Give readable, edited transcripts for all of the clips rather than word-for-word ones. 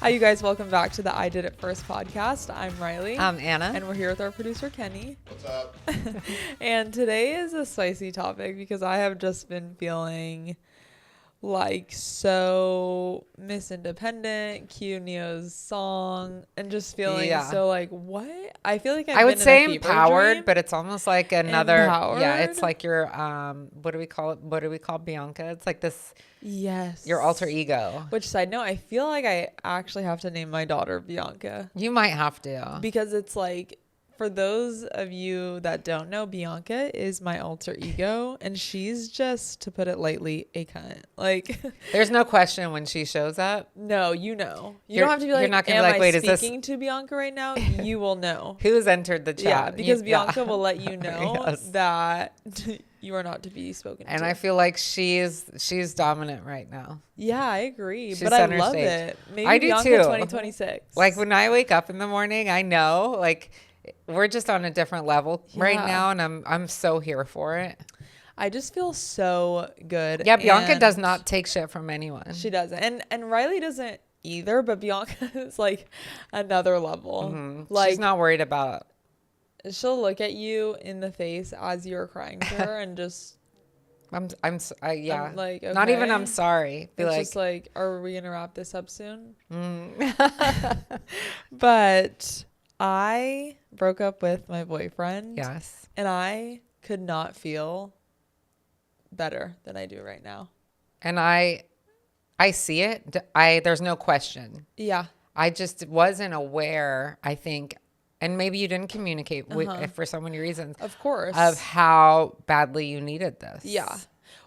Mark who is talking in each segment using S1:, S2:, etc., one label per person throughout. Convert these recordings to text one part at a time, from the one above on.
S1: Hi, you guys. Welcome back to the I Did It First podcast. I'm Riley.
S2: I'm Anna.
S1: And we're here with our producer, Kenny.
S3: What's up?
S1: And today is a spicy topic because I have just been feeling like so Miss Independent, Q Neo's song, and just feeling so like, what? I feel like
S2: I would say
S1: in a
S2: empowered,
S1: dream.
S2: but it's almost like another.
S1: Empowered?
S2: Yeah, it's like your what do we call it? What do we call Bianca? It's like this.
S1: Yes.
S2: Your alter ego.
S1: Which, side note, I feel like I actually have to name my daughter Bianca.
S2: You might have to.
S1: Because it's like, for those of you that don't know, Bianca is my alter ego, and she's just, to put it lightly, a cunt. Like,
S2: there's no question when she shows up.
S1: No, you know. You don't have to be like,
S2: you're not gonna
S1: am
S2: be like,
S1: I
S2: wait, is this
S1: speaking to Bianca right now? You will know.
S2: Who's entered the chat?
S1: Yeah, because Bianca will let you know
S2: Yes.
S1: that you are not to be spoken to.
S2: And I feel like she's dominant right now.
S1: Yeah, I agree.
S2: She's
S1: but I
S2: center
S1: love
S2: stage.
S1: it. Maybe
S2: I do
S1: Bianca
S2: too.
S1: 2026.
S2: Like when I wake up in the morning, I know like we're just on a different level right now, and I'm so here for it.
S1: I just feel so good.
S2: Yeah, Bianca does not take shit from anyone.
S1: She doesn't. And Riley doesn't either, but Bianca is like another level.
S2: Mm-hmm.
S1: Like,
S2: she's not worried about.
S1: She'll look at you in the face as you're crying to her and just
S2: I'm
S1: like, okay.
S2: Not even I'm sorry. Be
S1: it's
S2: like,
S1: just like, are we gonna wrap this up soon?
S2: mm.
S1: But I broke up with my boyfriend.
S2: Yes.
S1: And I could not feel better than I do right now.
S2: And I see it. There's no question.
S1: Yeah.
S2: I just wasn't aware, I think, and maybe you didn't communicate for so many reasons.
S1: Of course.
S2: Of how badly you needed this.
S1: Yeah.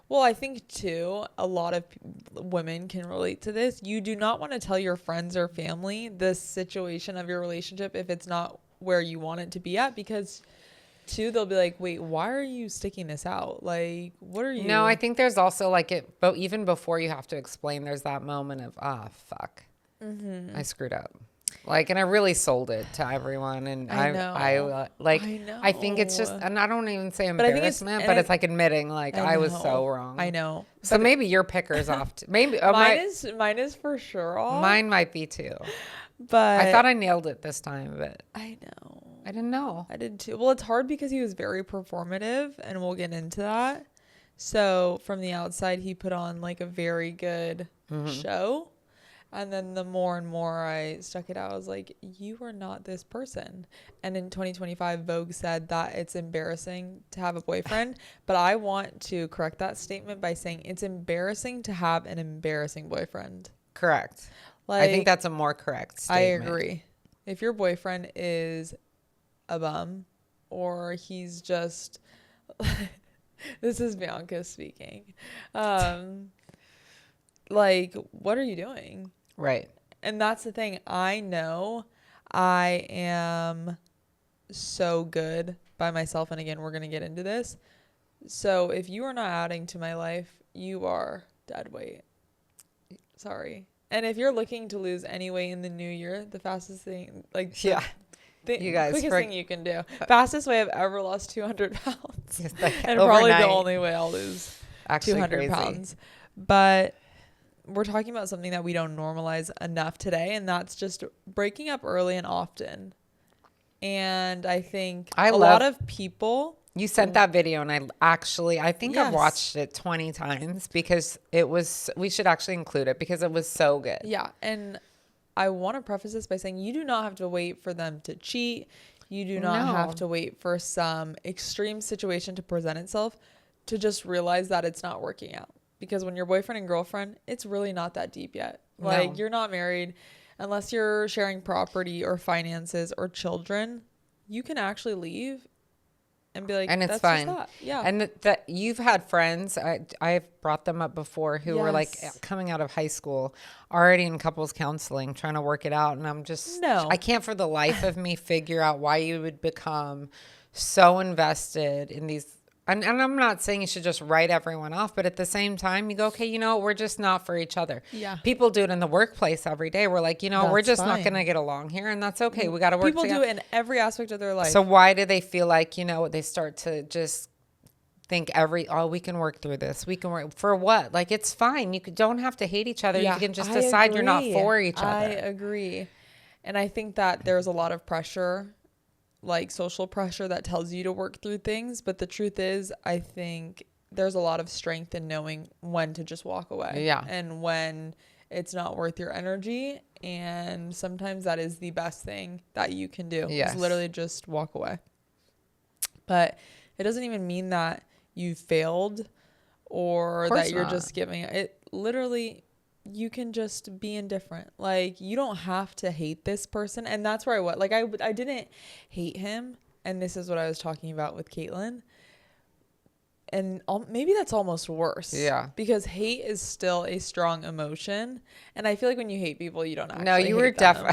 S1: Well, I think too, a lot of women can relate to this. You do not want to tell your friends or family the situation of your relationship if it's not where you want it to be at, because too, they'll be like, wait, why are you sticking this out? Like, what are you?
S2: No, I think there's also like it, but even before you have to explain, there's that moment of, fuck, I screwed up. Like, and I really sold it to everyone. And I think it's just, and I don't even say embarrassment, but it's like admitting like I was so wrong.
S1: I know.
S2: So maybe your picker's off. Maybe
S1: mine is for sure off.
S2: Mine might be too.
S1: But
S2: I thought I nailed it this time, but
S1: I know.
S2: I didn't know.
S1: I did too. Well, it's hard because he was very performative, and we'll get into that. So from the outside, he put on like a very good show. And then the more and more I stuck it out, I was like, you are not this person. And in 2025, Vogue said that it's embarrassing to have a boyfriend. But I want to correct that statement by saying it's embarrassing to have an embarrassing boyfriend.
S2: Correct.
S1: Like,
S2: I think that's a more correct statement.
S1: I agree. If your boyfriend is a bum, or he's just... This is Bianca speaking. Like, what are you doing?
S2: Right.
S1: And that's the thing. I know I am so good by myself. And again, we're going to get into this. So if you are not adding to my life, you are dead weight. Sorry. And if you're looking to lose any weight in the new year, the fastest thing, like,
S2: you guys,
S1: quickest thing you can do. Fastest way I've ever lost 200 pounds.
S2: Like
S1: and
S2: overnight.
S1: Probably the only way I'll lose
S2: Actually
S1: 200
S2: crazy.
S1: pounds. But we're talking about something that we don't normalize enough today, and that's just breaking up early and often. And I think a lot of people...
S2: You sent that video, and I think
S1: Yes.
S2: I've watched it 20 times because we should actually include it because it was so good.
S1: Yeah, and I want to preface this by saying you do not have to wait for them to cheat. You do not have to wait for some extreme situation to present itself to just realize that it's not working out. Because when you're boyfriend and girlfriend, it's really not that deep yet. Like, you're not married. Unless you're sharing property or finances or children, you can actually leave and be like,
S2: and it's
S1: that's
S2: fine.
S1: Just that. Yeah.
S2: And that you've had friends, I've brought them up before, who were like coming out of high school, already in couples counseling, trying to work it out. And I'm just, I can't for the life of me figure out why you would become so invested in these. And I'm not saying you should just write everyone off, but at the same time, you go, okay, we're just not for each other.
S1: Yeah.
S2: People do it in the workplace every day. We're like, we're just not going to get along here, and that's okay. We got to work together.
S1: People do it in every aspect of their life.
S2: So why do they feel like, they start to just think we can work through this. We can work for what? Like, it's fine. Don't have to hate each other.
S1: Yeah,
S2: you can just decide you're not for each other.
S1: I agree. And I think that there's a lot of pressure, like social pressure, that tells you to work through things. But the truth is, I think there's a lot of strength in knowing when to just walk away.
S2: Yeah.
S1: And when it's not worth your energy. And sometimes that is the best thing that you can do.
S2: Yes.
S1: Is literally just walk away. But it doesn't even mean that you failed or that you're just giving it. Literally, you can just be indifferent. Like, you don't have to hate this person. And that's where I was. Like, I didn't hate him. And this is what I was talking about with Caitlin. And maybe that's almost worse.
S2: Yeah.
S1: Because hate is still a strong emotion. And I feel like when you hate people, you don't actually
S2: No, you were
S1: hate them.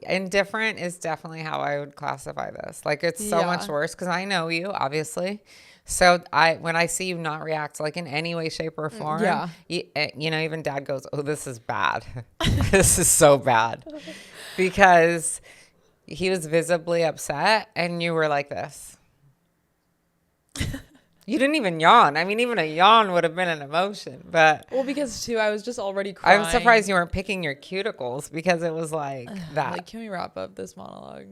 S2: Indifferent is definitely how I would classify this. Like, it's so much worse because I know you, obviously. So when I see you not react like in any way, shape, or form, you know, even Dad goes, "Oh, this is bad. This is so bad," because he was visibly upset, and you were like this. You didn't even yawn. I mean, even a yawn would have been an emotion, but
S1: because too, I was just already crying.
S2: I'm surprised you weren't picking your cuticles because it was like that.
S1: Like, can we wrap up this monologue?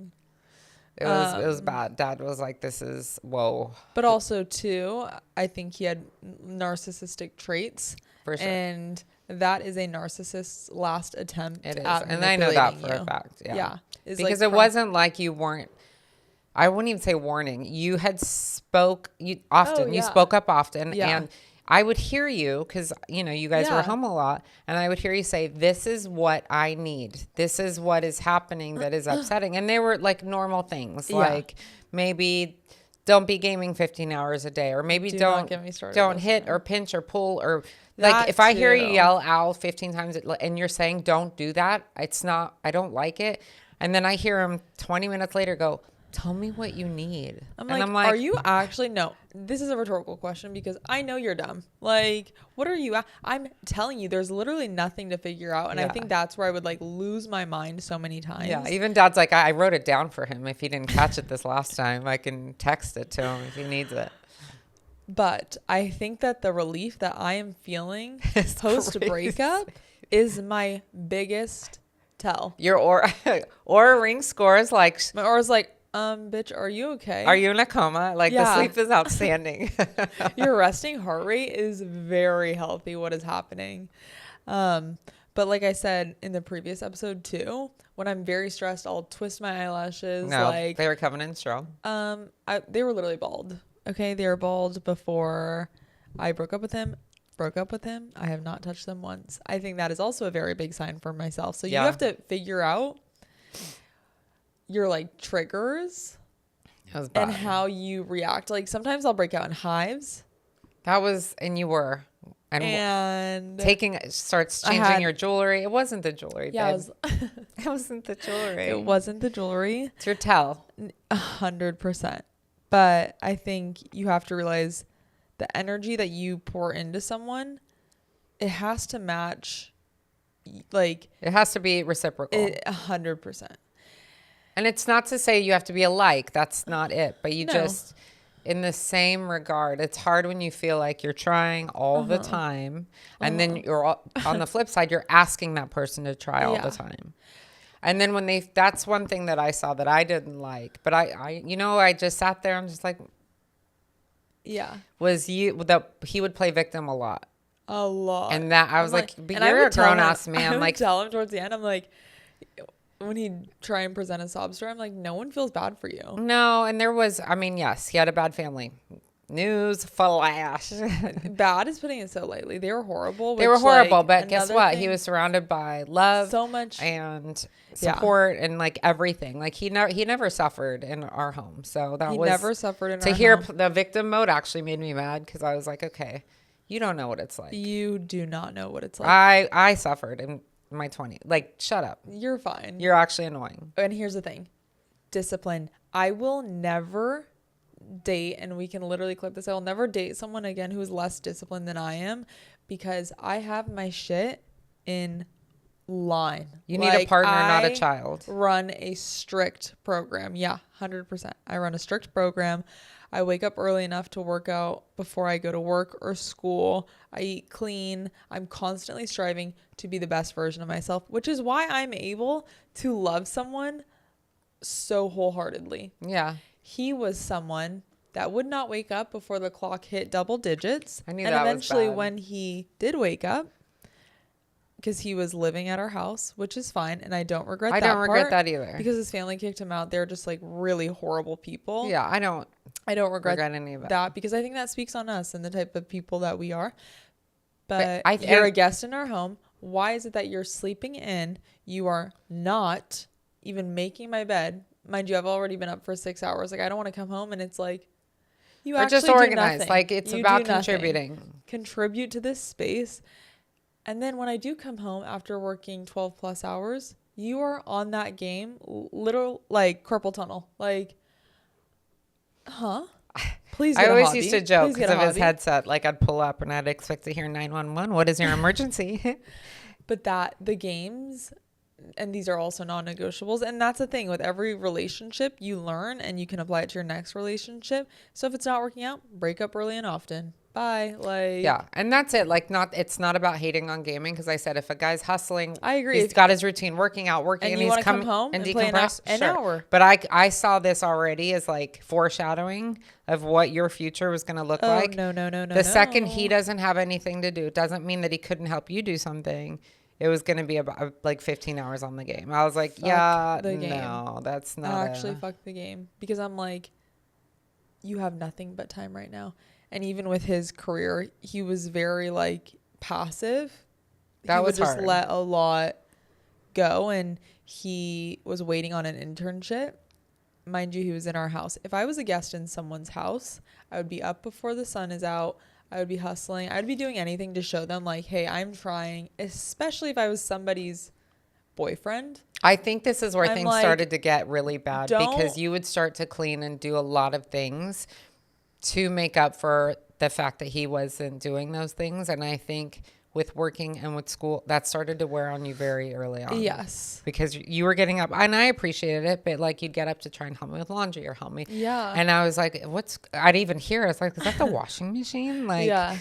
S2: It was bad. Dad was like, "This is whoa."
S1: But also too, I think he had narcissistic traits,
S2: For sure.
S1: and that is a narcissist's last attempt.
S2: It is,
S1: at
S2: and I know that for
S1: you.
S2: a fact. Yeah,
S1: like
S2: because it wasn't like you weren't. I wouldn't even say warning. You had spoke often. You spoke up often, and I would hear you because you guys were home a lot, and I would hear you say, "This is what I need. This is what is happening that is upsetting." And they were like normal things, like maybe don't be gaming 15 hours a day, or maybe don't hit or pinch or pull or like if I hear you yell "ow" 15 times and you're saying don't do that, it's not. I don't like it, and then I hear him 20 minutes later go, "Tell me what you need."
S1: I'm like, are you actually? No, this is a rhetorical question because I know you're dumb. Like, what are you? I'm telling you, there's literally nothing to figure out. And I think that's where I would like lose my mind so many times.
S2: Yeah. Even Dad's like, I wrote it down for him. If he didn't catch it this last time, I can text it to him if he needs it.
S1: But I think that the relief that I am feeling post breakup is my biggest tell.
S2: Your aura ring scores like
S1: my aura's like, bitch, are you okay?
S2: Are you in a coma? Like the sleep is outstanding.
S1: Your resting heart rate is very healthy. What is happening? But like I said in the previous episode too, when I'm very stressed, I'll twist my eyelashes.
S2: No,
S1: like
S2: they were coming in strong.
S1: They were literally bald. Okay, they were bald before I broke up with him. I have not touched them once. I think that is also a very big sign for myself. So you have to figure out your like triggers and how you react. Like sometimes I'll break out in hives.
S2: And you were. And starts changing your jewelry. It wasn't the jewelry.
S1: Yeah,
S2: it wasn't the jewelry.
S1: It wasn't the jewelry.
S2: It's your tell.
S1: 100%. But I think you have to realize the energy that you pour into someone, it has to match. Like
S2: it has to be reciprocal.
S1: 100%.
S2: And it's not to say you have to be alike. That's not it. But you just, in the same regard, it's hard when you feel like you're trying all the time. And then you're on the flip side, you're asking that person to try all the time. And then that's one thing that I saw that I didn't like. But I just sat there and just like, he would play victim a lot.
S1: A lot.
S2: And that I was like, but you're a grown ass man.
S1: I would tell him towards the end, I'm like, when he'd try and present a sob story, I'm like, no one feels bad for you.
S2: No, and yes, he had a bad family. News flash.
S1: Bad is putting it so lightly. They were horrible.
S2: They were horrible, but guess what? He was surrounded by love,
S1: so much,
S2: and support, and like everything. Like he never suffered in our home. So he
S1: never suffered in our home.
S2: To hear the victim mode actually made me mad because I was like, okay, you don't know what it's like.
S1: You do not know what it's like.
S2: I suffered in my 20s. Like, shut up.
S1: You're fine.
S2: You're actually annoying.
S1: And here's the thing. Discipline. I will never date, and we can literally clip this. I will never date someone again who is less disciplined than I am because I have my shit in line.
S2: You need a partner, not a child.
S1: Run a strict program. Yeah, 100%. I run a strict program. I wake up early enough to work out before I go to work or school. I eat clean. I'm constantly striving to be the best version of myself, which is why I'm able to love someone so wholeheartedly.
S2: Yeah.
S1: He was someone that would not wake up before the clock hit double digits.
S2: I knew
S1: and
S2: that
S1: eventually
S2: was bad.
S1: when he did wake up, because he was living at our house, which is fine, and I don't regret that. I don't regret
S2: that either.
S1: Because his family kicked him out. They're just like really horrible people.
S2: Yeah, I don't
S1: regret
S2: any of
S1: that because I think that speaks on us and the type of people that we are. But
S2: I
S1: you're a guest in our home. Why is it that you're sleeping in? You are not even making my bed. Mind you, I've already been up for 6 hours. Like, I don't want to come home and it's like, you actually just organized.
S2: Like, it's about contributing.
S1: Contribute to this space. And then when I do come home after working 12 plus hours, you are on that game, literal, like carpal tunnel. Like, huh? Please get
S2: I always
S1: a hobby.
S2: Used to joke because of his headset. Like, I'd pull up and I'd expect to hear 911. What is your emergency?
S1: But the games, and these are also non-negotiables. And that's the thing with every relationship, you learn and you can apply it to your next relationship. So if it's not working out, break up early and often. Bye. Like,
S2: yeah. And that's it. Like, it's not about hating on gaming. Because I said, if a guy's hustling,
S1: I agree.
S2: He's got his routine, working out, and
S1: he's come home and
S2: decompress
S1: play an hour.
S2: But I saw this already as like foreshadowing of what your future was going to look like.
S1: No.
S2: The second he doesn't have anything to do, it doesn't mean that he couldn't help you do something. It was going to be about like 15 hours on the game. I was like, no, that's not.
S1: Actually, fuck the game. Because I'm like, you have nothing but time right now. And even with his career, he was very like passive.
S2: That was hard.
S1: He would just let a lot go. And he was waiting on an internship. Mind you, he was in our house. If I was a guest in someone's house, I would be up before the sun is out. I would be hustling. I'd be doing anything to show them like, hey, I'm trying, especially if I was somebody's boyfriend.
S2: I think this is where things started to get really bad because you would start to clean and do a lot of things to make up for the fact that he wasn't doing those things. And I think with working and with school, that started to wear on you very early on.
S1: Yes.
S2: Because you were getting up, and I appreciated it, but like you'd get up to try and help me with laundry or help me.
S1: Yeah.
S2: And I was like, I'd even hear it. I was like, is that the washing machine? Like,
S1: yeah.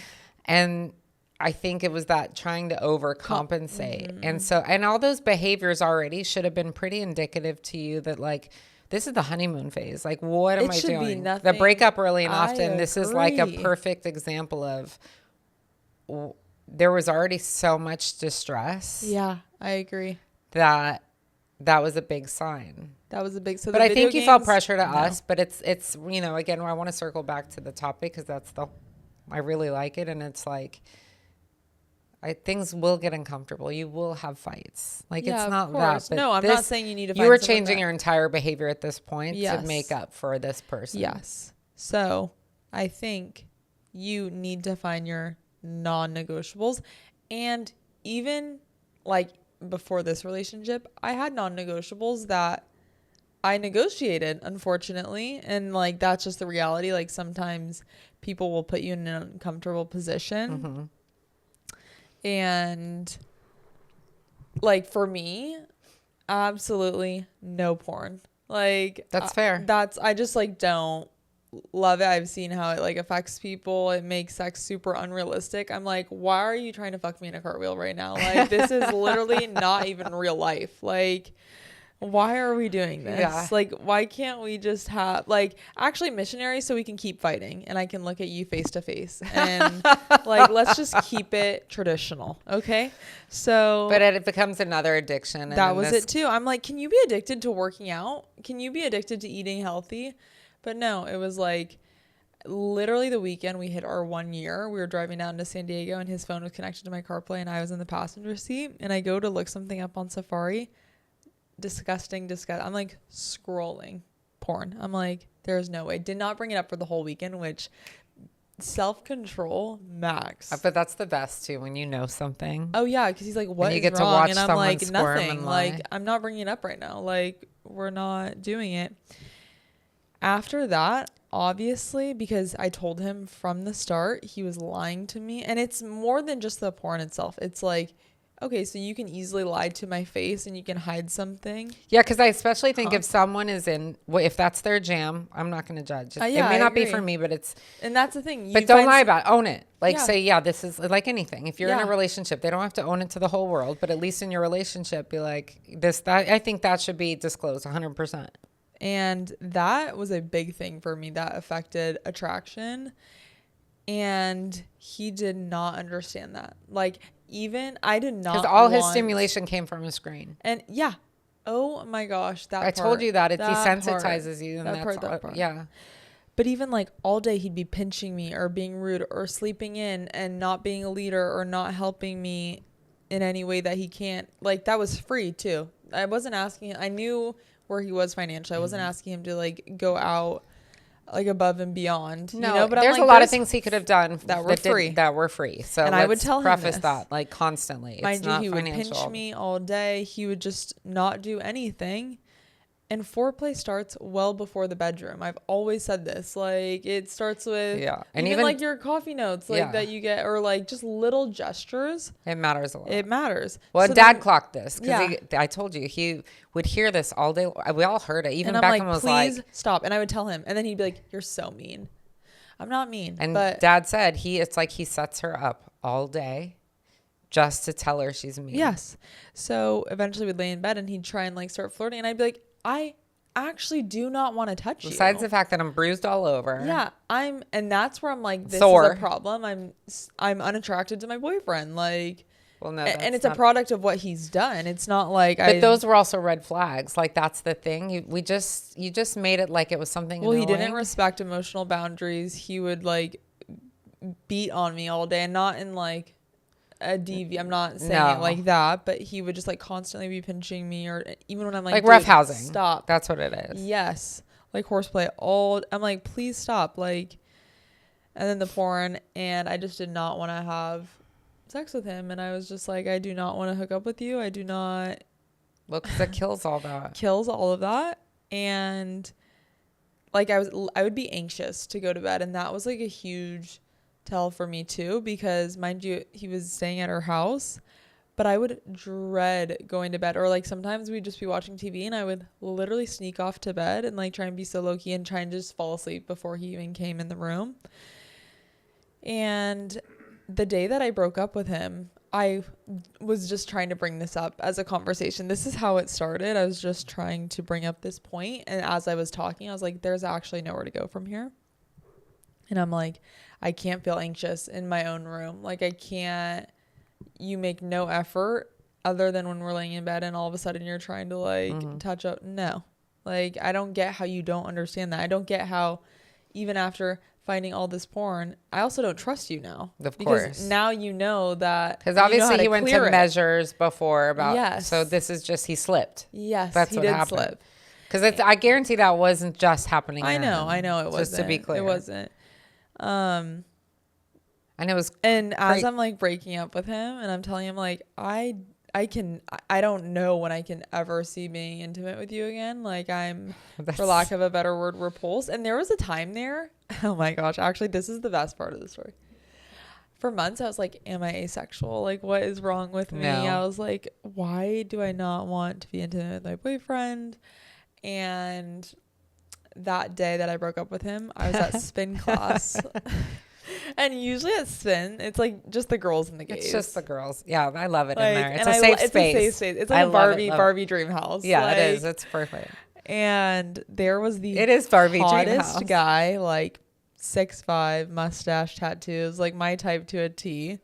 S2: And I think it was that trying to overcompensate. And all those behaviors already should have been pretty indicative to you that like, this is the honeymoon phase. Like, what am I doing? The breakup early and often. This is like a perfect example of there was already so much distress.
S1: Yeah, I agree.
S2: That was a big sign.
S1: That was a big.
S2: But I think you felt pressure to us. But it's again, I want to circle back to the topic because I really like it, and it's like. Things will get uncomfortable. You will have fights. Like, it's not that. But
S1: no, I'm not saying you need to find
S2: you were changing your entire behavior at this point to make up for this person.
S1: Yes. So I think you need to find your non-negotiables. And even like before this relationship, I had non-negotiables that I negotiated, unfortunately. And like, that's just the reality. Like, sometimes people will put you in an uncomfortable position. Mm-hmm. And like for me, absolutely no porn. Like
S2: that's fair.
S1: I just like don't love it. I've seen how it like affects people. It makes sex super unrealistic. I'm like, why are you trying to fuck me in a cartwheel right now? Like, this is literally not even real life. Like, why are we doing this? Yeah. Like, why can't we just have like actually missionary so we can keep fighting and I can look at you face to face and like, let's just keep it traditional. Okay. So,
S2: but it becomes another addiction.
S1: That was it too. I'm like, can you be addicted to working out? Can you be addicted to eating healthy? But no, it was like literally the weekend we hit our 1 year. We were driving down to San Diego and his phone was connected to my CarPlay and I was in the passenger seat and I go to look something up on Safari. Disgusting. I'm like scrolling porn. I'm like, there's no way. Did not bring it up for the whole weekend, which self-control max.
S2: But that's the best too, when you know something.
S1: Oh yeah, because he's like, what is wrong? To watch and I'm like, nothing. Like, I'm not bringing it up right now. Like, we're not doing it. After that, obviously, because I told him from the start, he was lying to me. And it's more than just the porn itself. It's like, okay, so you can easily lie to my face and you can hide something.
S2: Yeah, because I especially think if someone is if that's their jam, I'm not going to judge. It
S1: Yeah,
S2: may
S1: I
S2: not be
S1: agree.
S2: for me, but it's.
S1: And that's the thing.
S2: But don't lie about it. Own it. Like
S1: Yeah.
S2: say, yeah, this is like anything. If you're in
S1: Yeah.
S2: a relationship, they don't have to own it to the whole world, but at least in your relationship, be like this. That I think that should be disclosed 100%.
S1: And that was a big thing for me that affected attraction. And he did not understand that. Like, even I did not.
S2: Because all his stimulation came from a screen.
S1: And yeah. Oh my gosh.
S2: I told you that. It desensitizes you. And that's
S1: part.
S2: Yeah.
S1: But even like all day he'd be pinching me or being rude or sleeping in and not being a leader or not helping me in any way that he can't. Like, that was free too. I wasn't asking. I knew where he was financially. I wasn't asking him to like go out like above and beyond.
S2: No,
S1: you know, but
S2: there's a lot of things he could have done
S1: that were free.
S2: So
S1: and I would tell him
S2: preface that like constantly.
S1: Mind
S2: it's not
S1: you, he
S2: financial.
S1: would pinch me all day. He would just not do anything. And foreplay starts well before the bedroom. I've always said this. Like, it starts with and even like your coffee notes like that you get, or like just little gestures.
S2: It matters a lot.
S1: It matters.
S2: Well, so Dad clocked this because I told you he would hear this all day. We all heard it. Even Beckham was like,
S1: "Please stop." And I would tell him, and then he'd be like, "You're so mean." I'm not mean.
S2: And
S1: but
S2: Dad said it's like he sets her up all day just to tell her she's mean.
S1: Yes. So eventually we'd lay in bed and he'd try and like start flirting, and I'd be like, I actually do not want to touch you.
S2: Besides the fact that I'm bruised all over.
S1: Yeah, and that's where I'm like, this
S2: Sore.
S1: is a problem. I'm unattracted to my boyfriend. Like,
S2: well, no,
S1: and it's a product of what he's done. It's not like
S2: But those were also red flags. Like, that's the thing. You just made it like it was something
S1: Well,
S2: annoying.
S1: he didn't respect emotional boundaries. He would like beat on me all day, and not in like a DV. I'm not saying it like that, but he would just like constantly be pinching me, or even when I'm like
S2: roughhousing.
S1: Stop.
S2: That's what it is.
S1: Yes, like horseplay. I'm like, please stop. Like, and then the porn, and I just did not want to have sex with him, and I was just like, I do not want to hook up with you. I do not.
S2: Well, because it kills all that.
S1: Kills all of that, and like I would be anxious to go to bed, and that was like a huge tell for me too, because mind you, he was staying at our house, but I would dread going to bed, or like sometimes we'd just be watching TV and I would literally sneak off to bed and like try and be so low key and try and just fall asleep before he even came in the room. And the day that I broke up with him, I was just trying to bring this up as a conversation. This is how it started. I was just trying to bring up this point, and as I was talking, I was like, there's actually nowhere to go from here. And I'm like, I can't feel anxious in my own room. Like, I can't, you make no effort other than when we're laying in bed and all of a sudden you're trying to like touch up. No, like, I don't get how you don't understand that. I don't get how even after finding all this porn, I also don't trust you now.
S2: Of course.
S1: Because now you know that.
S2: Because obviously he went to measures before about.
S1: Yes.
S2: So this is just, he slipped.
S1: Yes,
S2: that's
S1: he
S2: what
S1: did
S2: happened.
S1: slip.
S2: Because I guarantee that wasn't just happening.
S1: I know it wasn't.
S2: Just to be clear.
S1: It wasn't.
S2: And it was.
S1: And as I'm like breaking up with him and I'm telling him like, I don't know when I can ever see being intimate with you again. Like, I'm, for lack of a better word, repulsed. And there was a time there. Oh my gosh. Actually, this is the best part of the story. For months, I was like, am I asexual? Like, what is wrong with me?
S2: No.
S1: I was like, why do I not want to be intimate with my boyfriend? And that day that I broke up with him, I was at spin class. And usually at spin, it's like just the girls and the gays.
S2: It's just the girls. Yeah, I love it
S1: like,
S2: in there. It's a safe space.
S1: It's a safe space. It's like a Barbie dream house.
S2: Yeah,
S1: like,
S2: it is. It's perfect.
S1: And there was the
S2: Barbie
S1: hottest
S2: dream house
S1: guy, like 6'5", mustache, tattoos, like my type to a T.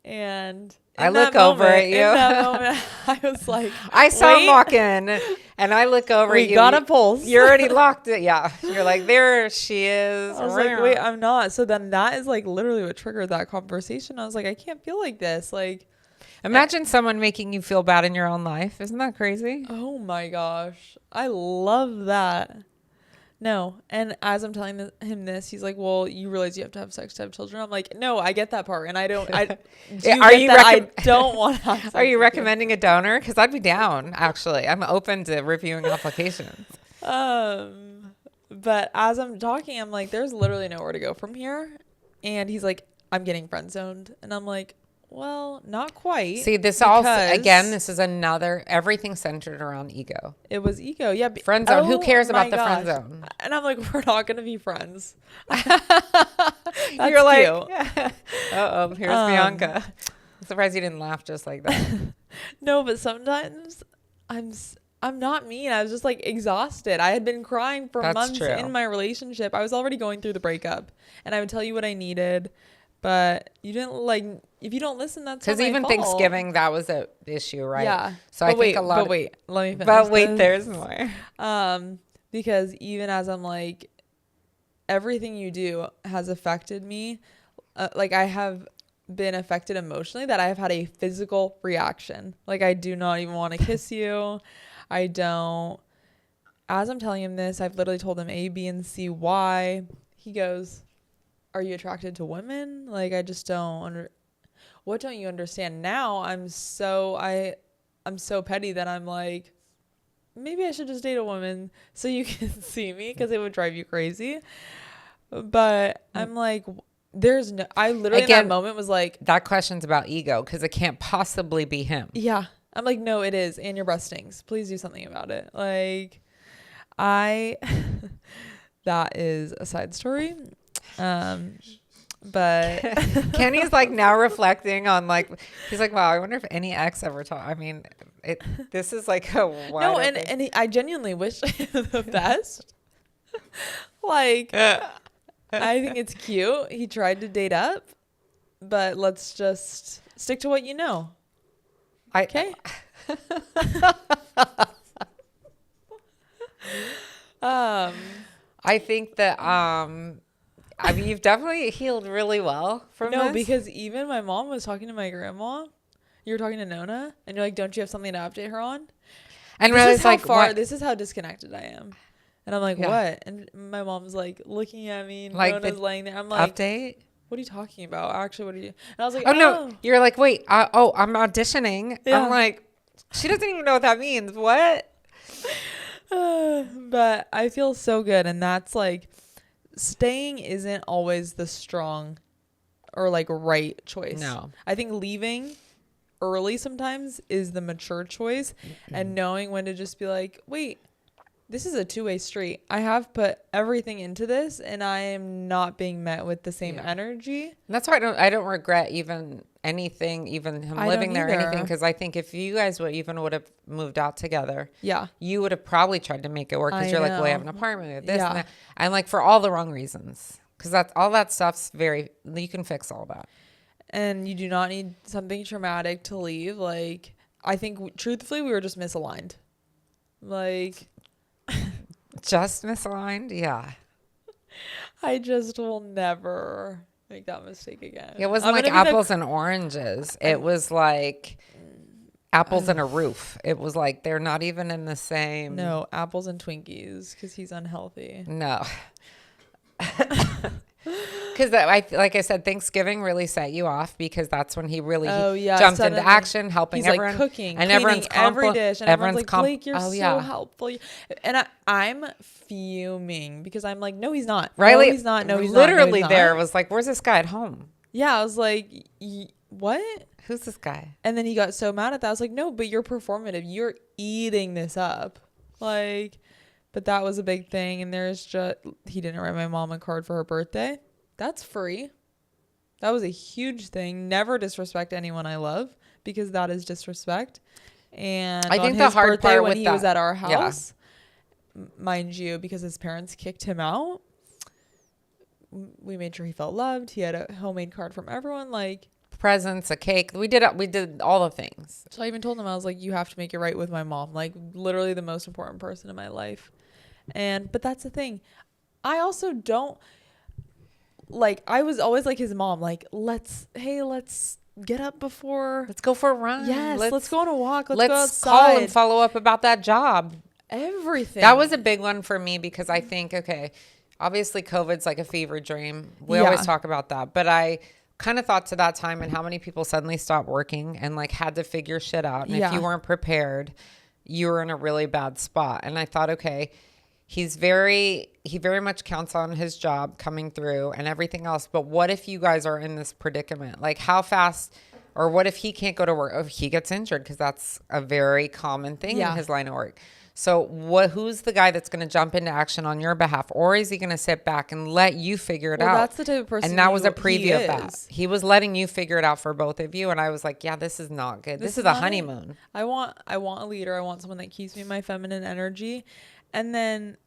S1: And
S2: I look over at you.
S1: In that moment, I was like,
S2: I saw him walk in, and I look over at you.
S1: We got a pulse.
S2: You already locked it. Yeah. You're like, there she is.
S1: I was like, wait, I'm not. So then that is like literally what triggered that conversation. I was like, I can't feel like this. Like,
S2: imagine someone making you feel bad in your own life. Isn't that crazy?
S1: Oh my gosh. I love that. No. And as I'm telling him this, he's like, well, you realize you have to have sex to have children. I'm like, no, I get that part. And I don't, I don't want to have sex.
S2: Are you recommending a donor? Because I'd be down, actually. I'm open to reviewing applications.
S1: But as I'm talking, I'm like, there's literally nowhere to go from here. And he's like, I'm getting friend zoned. And I'm like, Well, not quite.
S2: See, this also, again, this is another, everything centered around ego.
S1: It was ego. Yeah.
S2: Friend zone. Who cares about the friend zone?
S1: And I'm like, we're not going to be friends.
S2: You're like, uh-oh, here's Bianca. I'm surprised you didn't laugh just like that.
S1: No, but sometimes I'm not mean. I was just like exhausted. I had been crying for months in my relationship. I was already going through the breakup, and I would tell you what I needed, but you didn't like. If you don't listen, that's not my fault.
S2: Because even Thanksgiving, that was an issue, right?
S1: Yeah.
S2: So I think a lot.
S1: But wait, let me finish.
S2: But wait, there's more.
S1: Because even as I'm like, everything you do has affected me. Like I have been affected emotionally that I have had a physical reaction. Like I do not even want to kiss you. I don't. As I'm telling him this, I've literally told him A, B, and C, why. He goes, "Are you attracted to women? Like I just don't what don't you understand?" Now I'm so petty that I'm like, maybe I should just date a woman so you can see me, because it would drive you crazy. But I'm like, I literally in that moment was like,
S2: that question's about ego, because it can't possibly be him.
S1: Yeah. I'm like, no, it is. And your breast stings. Please do something about it. Like, that is a side story. But
S2: Kenny's like now reflecting on like, he's like, wow, I wonder if any ex ever told. I mean, this is like a
S1: no, and I genuinely wish the best. Like, I think it's cute. He tried to date up, but let's just stick to what you know. Okay.
S2: I think that I mean, you've definitely healed really well from this.
S1: Because even my mom was talking to my grandma. You were talking to Nona, and you're like, "Don't you have something to update her on?" And this is how far. This is how disconnected I am. And I'm like, "What?" And my mom's like looking at me. And like Nona's laying there. I'm like,
S2: "Update?
S1: What are you talking about? Actually, what are you?" And I was like,
S2: "Oh no!" You're like, "Wait, I'm auditioning." Yeah. I'm like, she doesn't even know what that means. What?
S1: But I feel so good, and that's like, staying isn't always the strong or like right choice.
S2: No,
S1: I think leaving early sometimes is the mature choice, and knowing when to just be like, wait, this is a two-way street. I have put everything into this, and I am not being met with the same energy. And
S2: that's why I don't regret even anything, even him living there or anything, because I think if you guys would have moved out together, you would have probably tried to make it work, because you're like, well, I have an apartment with this and that, and like for all the wrong reasons, because that's all that stuff's you can fix all that,
S1: and you do not need something traumatic to leave. Like, I think truthfully we were just misaligned, like.
S2: Just misaligned. Yeah.
S1: I just will never make that mistake again.
S2: It wasn't like apples and oranges. It was like apples and a roof. It was like they're not even in the same.
S1: No, apples and Twinkies, because he's unhealthy.
S2: No. Because like I said, Thanksgiving really set you off, because that's when he really jumped into action, helping everyone,
S1: like cooking,
S2: and everyone's
S1: every dish, and everyone's like, Blake, you're so helpful. And I'm fuming, because I'm like, no, he's not.
S2: Riley,
S1: no, he's not. No, he's
S2: literally
S1: not.
S2: There was like, where's this guy at home?
S1: Yeah, I was like, what?
S2: Who's this guy?
S1: And then he got so mad at that. I was like, no, but you're performative. You're eating this up, like. But that was a big thing. And he didn't write my mom a card for her birthday. That's free. That was a huge thing. Never disrespect anyone I love, because that is disrespect. And I think the hard part when he was at our house, mind you, because his parents kicked him out, we made sure he felt loved. He had a homemade card from everyone, like
S2: presents, a cake. We did all the things.
S1: So I even told him, I was like, you have to make it right with my mom, like literally the most important person in my life. But that's the thing. I also don't, like, I was always like his mom, like, let's get up before.
S2: Let's go for a run.
S1: Yes, let's go on a walk. Let's go outside.
S2: Call and follow up about that job.
S1: Everything.
S2: That was a big one for me, because I think, okay, obviously COVID's like a fever dream. We always talk about that. But I kind of thought to that time and how many people suddenly stopped working and like had to figure shit out. And if you weren't prepared, you were in a really bad spot. And I thought, okay, he very much counts on his job coming through and everything else. But what if you guys are in this predicament? Like, how fast Or what if he can't go to work? If he gets injured, because that's a very common thing in his line of work. So who's the guy that's going to jump into action on your behalf? Or is he going to sit back and let you figure it out?
S1: That's the type of person.
S2: And that was a preview of that. He was letting you figure it out for both of you. And I was like, yeah, this is not good. This is a honeymoon.
S1: I want a leader. I want someone that keeps me in my feminine energy. And then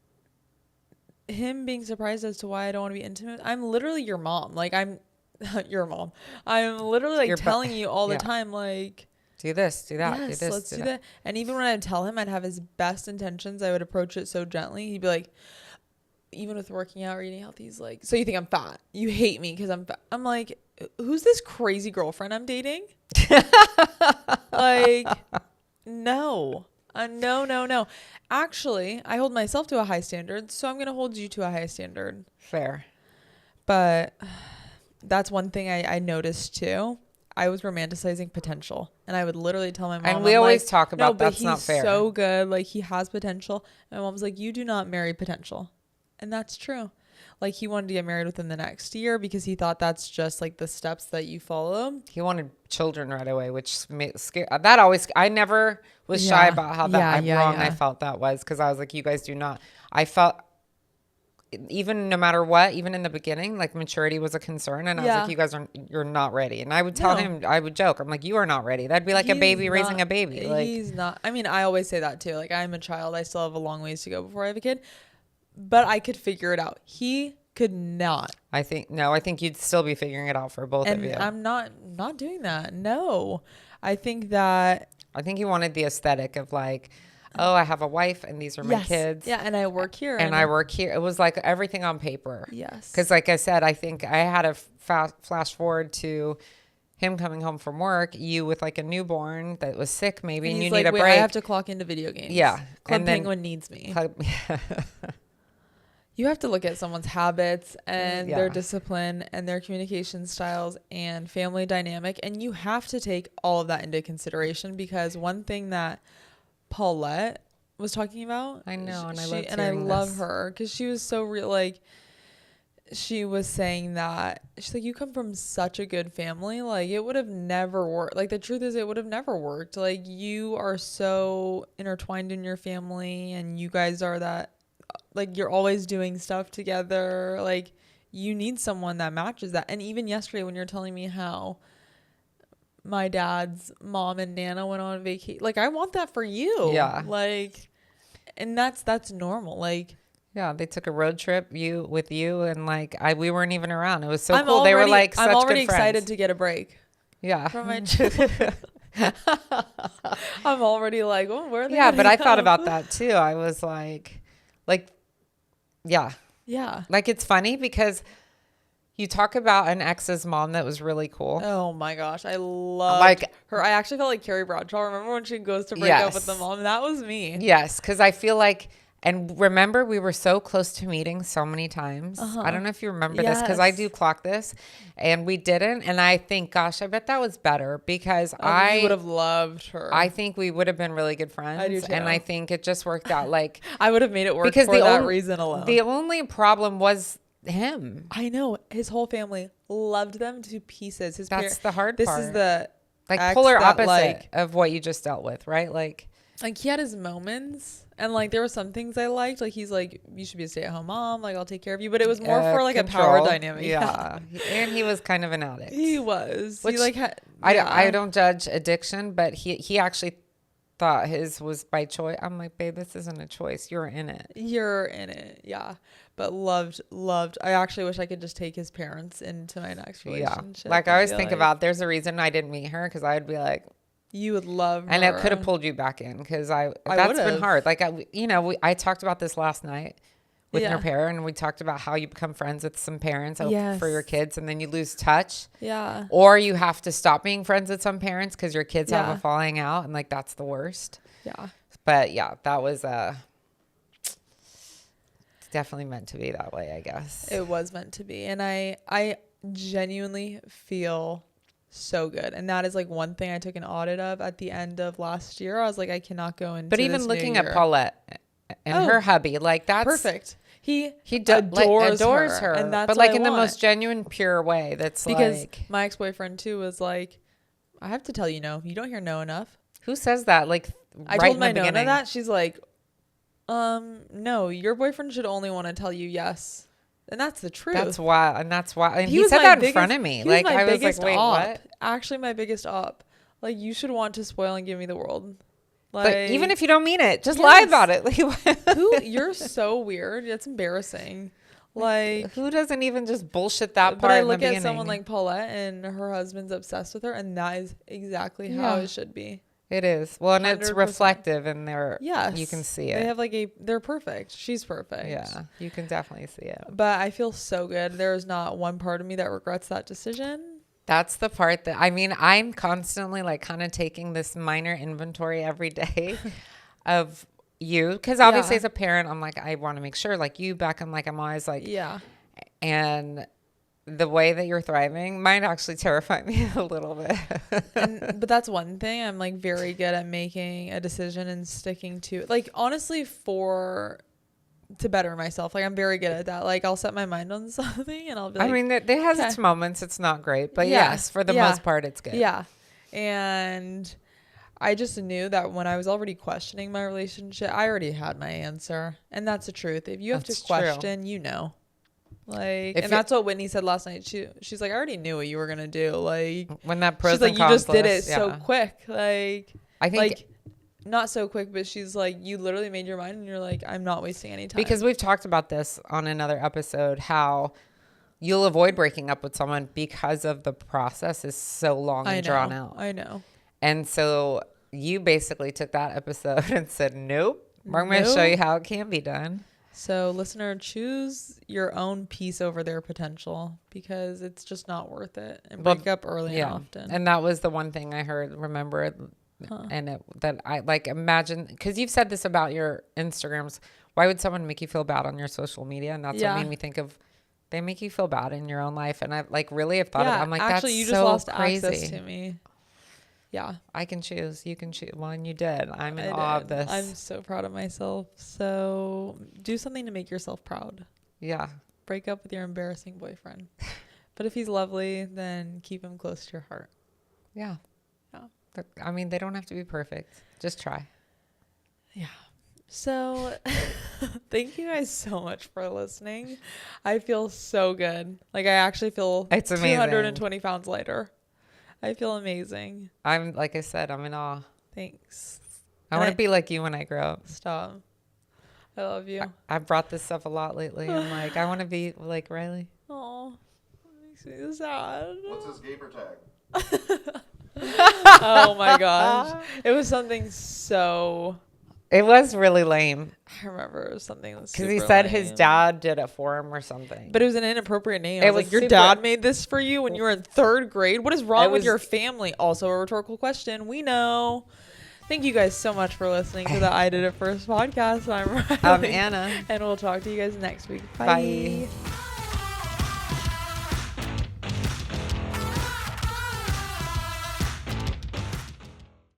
S1: him being surprised as to why I don't want to be intimate. I'm literally your mom. Like, I'm your mom. I'm literally like telling you all the time, like,
S2: do this, do that,
S1: yes,
S2: do this,
S1: let's do that. And even when I tell him I'd have his best intentions, I would approach it so gently. He'd be like, even with working out or eating healthy, he's like, so you think I'm fat? You hate me because I'm fat. I'm like, who's this crazy girlfriend I'm dating? Like, no. No. Actually, I hold myself to a high standard, so I'm going to hold you to a high standard.
S2: Fair.
S1: But that's one thing I noticed too. I was romanticizing potential, and I would literally tell my mom,
S2: and we always talk about that's not fair.
S1: He's so good, like he has potential. And my mom's like, you do not marry potential. And that's true. Like, he wanted to get married within the next year because he thought that's just like the steps that you follow.
S2: He wanted children right away, which that always, I never was shy about how that wrong I felt that was, because I was like, you guys do not. I felt, even no matter what, even in the beginning, like maturity was a concern. And I was like, you're not ready. And I would tell him, I would joke, I'm like, you are not ready. That'd be like a baby raising a baby. Like,
S1: he's not. I mean, I always say that too. Like, I'm a child. I still have a long ways to go before I have a kid. But I could figure it out. He could not.
S2: I think you'd still be figuring it out for both of you.
S1: And I'm not doing that. No. I think
S2: he wanted the aesthetic of like, oh, I have a wife and these are my kids.
S1: Yeah, and I work here.
S2: And I work here. It was like everything on paper.
S1: Yes.
S2: Because like I said, I think I had a flash forward to him coming home from work, you with like a newborn that was sick maybe, and you need a break.
S1: I have to clock into video games.
S2: Yeah.
S1: Club Penguin needs me. You have to look at someone's habits and their discipline and their communication styles and family dynamic. And you have to take all of that into consideration, because one thing that Paulette was talking about,
S2: I know, and
S1: I love her because she was so real. Like, she was saying that she's like, you come from such a good family, like it would have never worked. Like, the truth is, it would have never worked. Like, you are so intertwined in your family, and you guys are that, like, you're always doing stuff together. Like, you need someone that matches that. And even yesterday when you're telling me how my dad's mom and Nana went on vacation, like, I want that for you.
S2: Yeah.
S1: Like, and that's normal. Like,
S2: yeah, they took a road trip with you and like we weren't even around. It was so cool. They were like such good friends. I'm already
S1: excited to get a break.
S2: Yeah.
S1: From my children. I'm already like, oh, where are they?
S2: Yeah, but I thought about that too. I was like, yeah.
S1: Yeah.
S2: Like, it's funny because you talk about an ex's mom that was really cool.
S1: Oh my gosh. I love her. I actually felt like Carrie Bradshaw. Remember when she goes to break up with the mom? That was me.
S2: Yes. Because I feel like, and remember, we were so close to meeting so many times. I don't know if you remember this, because I do clock this, and we didn't. And I think, gosh, I bet that was better, because I
S1: would have loved her.
S2: I think we would have been really good friends.
S1: I do too.
S2: And I think it just worked out. Like,
S1: I would have made it work because for that reason alone.
S2: The only problem was him.
S1: I know. His whole family loved them to pieces.
S2: That's the hard part.
S1: This is the
S2: like polar opposite of what you just dealt with, right? Like
S1: he had his moments. And like, there were some things I liked. Like, he's like, you should be a stay-at-home mom. Like, I'll take care of you. But it was more for like control. A power dynamic.
S2: Yeah. And he was kind of an addict.
S1: He was.
S2: Which, I don't judge addiction, but he actually thought his was by choice. I'm like, babe, this isn't a choice. You're in it. Yeah. But loved. I actually wish I could just take his parents into my next relationship. Yeah. Like, I always think about, there's a reason I didn't meet her, because I would be like,
S1: you would love her.
S2: And it could have pulled you back in, because that's been hard. Like, I talked about this last night with your parent, and we talked about how you become friends with some parents for your kids, and then you lose touch.
S1: Yeah.
S2: Or you have to stop being friends with some parents because your kids have a falling out, and like, that's the worst.
S1: Yeah.
S2: But yeah, that was it's definitely meant to be that way, I guess.
S1: It was meant to be. And I genuinely feel so good. And that is like one thing I took an audit of at the end of last year. I was like, I cannot go into
S2: But even looking at Paulette and her hubby, like, that's
S1: perfect. He
S2: adores her.
S1: And that's
S2: but like in the most genuine, pure way. That's
S1: because
S2: like,
S1: my ex-boyfriend too was like, I have to tell you no. You don't hear no enough.
S2: Who says that? Like,
S1: I told my Nona that. She's like, no, your boyfriend should only want to tell you yes. And that's the truth.
S2: That's why. And he said that in front of me. Like, I was like, wait, what?
S1: Actually, my biggest op. Like, you should want to spoil and give me the world. Like,
S2: but even if you don't mean it, just lie about it. Like,
S1: you're so weird. It's embarrassing. Like,
S2: who doesn't even just bullshit that part?
S1: But I look at someone like Paulette, and her husband's obsessed with her, and that is exactly how it should be.
S2: It is. Well, and 100%. It's reflective in their,
S1: yes,
S2: you can see it.
S1: They have they're perfect. She's perfect.
S2: Yeah, you can definitely see it.
S1: But I feel so good. There is not one part of me that regrets that decision.
S2: That's the part that, I mean, I'm constantly like kind of taking this minor inventory every day of you. Because obviously as a parent, I'm like, I want to make sure, like you, Beck, I'm always like,
S1: yeah.
S2: And the way that you're thriving might actually terrify me a little bit.
S1: But that's one thing. I'm like very good at making a decision and sticking to it. Like, honestly, to better myself. Like, I'm very good at that. Like, I'll set my mind on something and I'll be like,
S2: I mean, it has its moments. It's not great, but yes, for the most part, it's good.
S1: Yeah. And I just knew that when I was already questioning my relationship, I already had my answer. And that's the truth. If you have to question, you know. Like, and that's what Whitney said last night. She's like, I already knew what you were gonna do. Like,
S2: when that pros
S1: she's like,
S2: and
S1: you just did it
S2: list,
S1: so quick. Like,
S2: I think,
S1: like, not so quick, but she's like, you literally made your mind, and you're like, I'm not wasting any time.
S2: Because we've talked about this on another episode, how you'll avoid breaking up with someone because of the process is so long and drawn out.
S1: I know.
S2: And so you basically took that episode and said, nope, we're going to show you how it can be done.
S1: So, listener, choose your own peace over their potential, because it's just not worth it. And break up early and often. And
S2: that was the one thing I heard, remember, and that I like imagine, because you've said this about your Instagrams. Why would someone make you feel bad on your social media? And that's what made me think of, they make you feel bad in your own life. And I like really have thought of it. I'm like, actually, you just lost access
S1: to me. Yeah.
S2: I can choose. You can choose. Well, and you did. I'm in awe of this.
S1: I'm so proud of myself. So do something to make yourself proud.
S2: Yeah.
S1: Break up with your embarrassing boyfriend. But if he's lovely, then keep him close to your heart.
S2: Yeah. Yeah. I mean, they don't have to be perfect. Just try.
S1: Yeah. So thank you guys so much for listening. I feel so good. Like, I actually feel
S2: it's amazing.
S1: 220 pounds lighter. I feel amazing.
S2: Like I said, I'm in awe.
S1: Thanks.
S2: I want to be like you when I grow up.
S1: Stop. I love you.
S2: I've brought this up a lot lately. I'm like, I want to be like Riley.
S1: Oh, makes me sad.
S3: What's his gamer tag?
S1: Oh my gosh. It was something so...
S2: It was really lame.
S1: I remember it was something
S2: because he said his dad did it for him or something.
S1: But it was an inappropriate name. It was like, your dad made this for you when you were in 3rd grade? What is wrong with your family? Also a rhetorical question. We know. Thank you guys so much for listening to the I Did It First podcast. I'm Riley.
S2: I'm Anna.
S1: And we'll talk to you guys next week. Bye.